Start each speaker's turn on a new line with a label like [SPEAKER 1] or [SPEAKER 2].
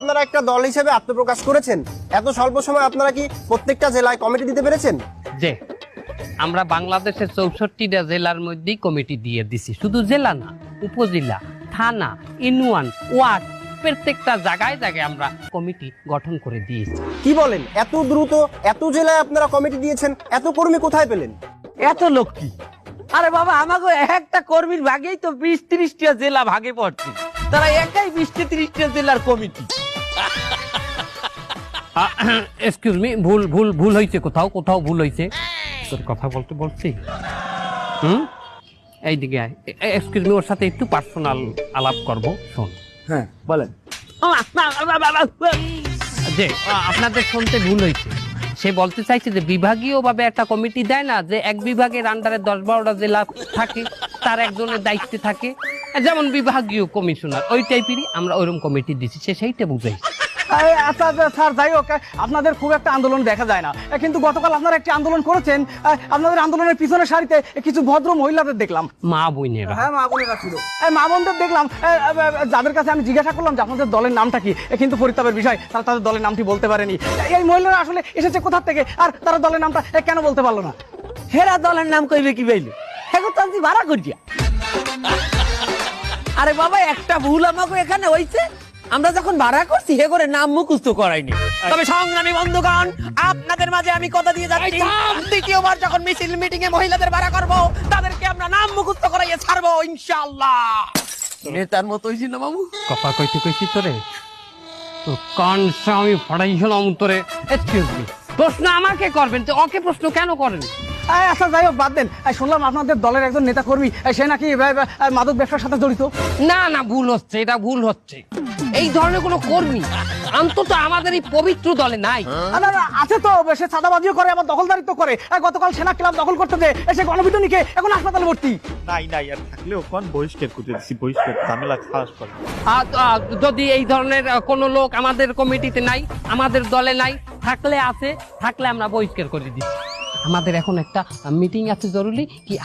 [SPEAKER 1] আপনারা একটা দল হিসেবে আত্মপ্রকাশ করেছেন, এত স্বল্প সময় আপনারা কি প্রত্যেকটা জেলায় কমিটি দিতে পেরেছেন?
[SPEAKER 2] যে আমরা বাংলাদেশের 64টা জেলার মধ্যেই কমিটি দিয়ে দিছি। শুধু জেলা না, উপজেলা, থানা, ইউনিয়ন, ওয়ার্ড, প্রত্যেকটা জায়গায় জায়গায় আমরা কমিটি গঠন করে দিয়েছি।
[SPEAKER 1] কি বলেন, এত দ্রুত এত জেলায় আপনারা কমিটি দিয়েছেন? এত কর্মী কোথায় পেলেন?
[SPEAKER 3] এত লোক কি? আরে বাবা, আমাকে একটা কর্মীর ভাগেই তো 20-30টা জেলা ভাগে পড়ছে। তারা একাই 20-30টা জেলার কমিটি।
[SPEAKER 2] এক্সকিউজ মি, ভুল হয়েছে, কোথাও ভুল হয়েছে। তোর কথা বলতে বলছি। এইদিকে এক্সকিউজ মি, ওর সাথে একটু পার্সোনাল আলাপ করব। শোন।
[SPEAKER 1] হ্যাঁ বলেন।
[SPEAKER 2] যে আপনাদের শুনতে ভুল হয়েছে। সে বলতে চাইছে যে বিভাগীয় ভাবে একটা কমিটি দেয় না, যে এক বিভাগের আন্ডারে 10-12টা জেলা থাকে, তার একজনের দায়িত্বে থাকে, যেমন বিভাগীয় কমিশনার, ওই টাইপেরই আমরা ওইরকম কমিটি দিচ্ছি। সে সেইটা বুঝাই।
[SPEAKER 4] আচ্ছা স্যার, যাই হোক, আপনাদের খুব একটা আন্দোলন দেখা যায় না, কিন্তু গতকাল আপনারা একটি আন্দোলন করেছেন। আপনাদের আন্দোলনের পিছনের সারিতে কিছু ভদ্র মহিলাদের দেখলাম।
[SPEAKER 2] মা বোনেরা।
[SPEAKER 4] হ্যাঁ, মা বোনেরা ছিল। মা বোনদের দেখলাম, যাদের কাছে আমি জিজ্ঞাসা করলাম যে আপনাদের দলের নামটা কি, কিন্তু পরিতাপের বিষয় তারা তাদের দলের নামটি বলতে পারেনি। এই মহিলারা আসলে এসেছে কোথা থেকে, আর তারা দলের নামটা কেন বলতে পারলো না?
[SPEAKER 3] হেরা দলের নাম কইবে কি বাইলে? এখন তো আমি ভাড়া করিয়া। আরে বাবা, একটা ভুল আমাকে এখানে হইছে। আমরা যখন ভাড়া করছি হে করে নাম মুখস্থ করাইনি। তবে সংগ্রামী বন্ধুগণ, আপনাদের মাঝে আমি কথা দিয়ে যাচ্ছি, দ্বিতীয়বার যখন মিছিল মিটিং এ মহিলাদের ভাড়া করব, তাদেরকে আমরা নাম মুখস্থ করাইয়ে ছাড়বো ইনশাআল্লাহ। নেতার মতো হইছি না মামু?
[SPEAKER 2] কথা কইছি তোরে, তো কানসা আমি ফাড়াইছিলাম তোরে। এক্সকিউজ মি, প্রশ্ন আমাকে করবেন তো ওকে প্রশ্ন কেন করেন?
[SPEAKER 4] আচ্ছা যাই হোক, বাদ দেন। শুনলাম আপনাদের দলের একজন নেতা কর্মী, সে নাকি মাদক ব্যবসার সাথে জড়িত।
[SPEAKER 2] না, ভুল হচ্ছে, এটা ভুল হচ্ছে। এই ধরনের কোনো কর্মী অন্তত আমাদের এই পবিত্র দলে নাই।
[SPEAKER 4] না, আছে তো, সে চাঁদাবাজিও করে, আবার দখলদারিত্ব করে। গতকাল সেনা ক্লাব দখল করতে যে সে গণপিটুনিকে এখন হাসপাতালে ভর্তি।
[SPEAKER 5] নাই আর থাকলেও কোন বহিষ্কার করতে দিচ্ছি, বহিষ্কার ঝামেলা খারাপ করে।
[SPEAKER 2] যদি এই ধরনের কোনো লোক আমাদের কমিটিতে নাই, আমাদের দলে নাই, থাকলে আমরা বহিষ্কার করে দিচ্ছি। আমাদের এখন একটা মিটিং আছে জরুরি। কি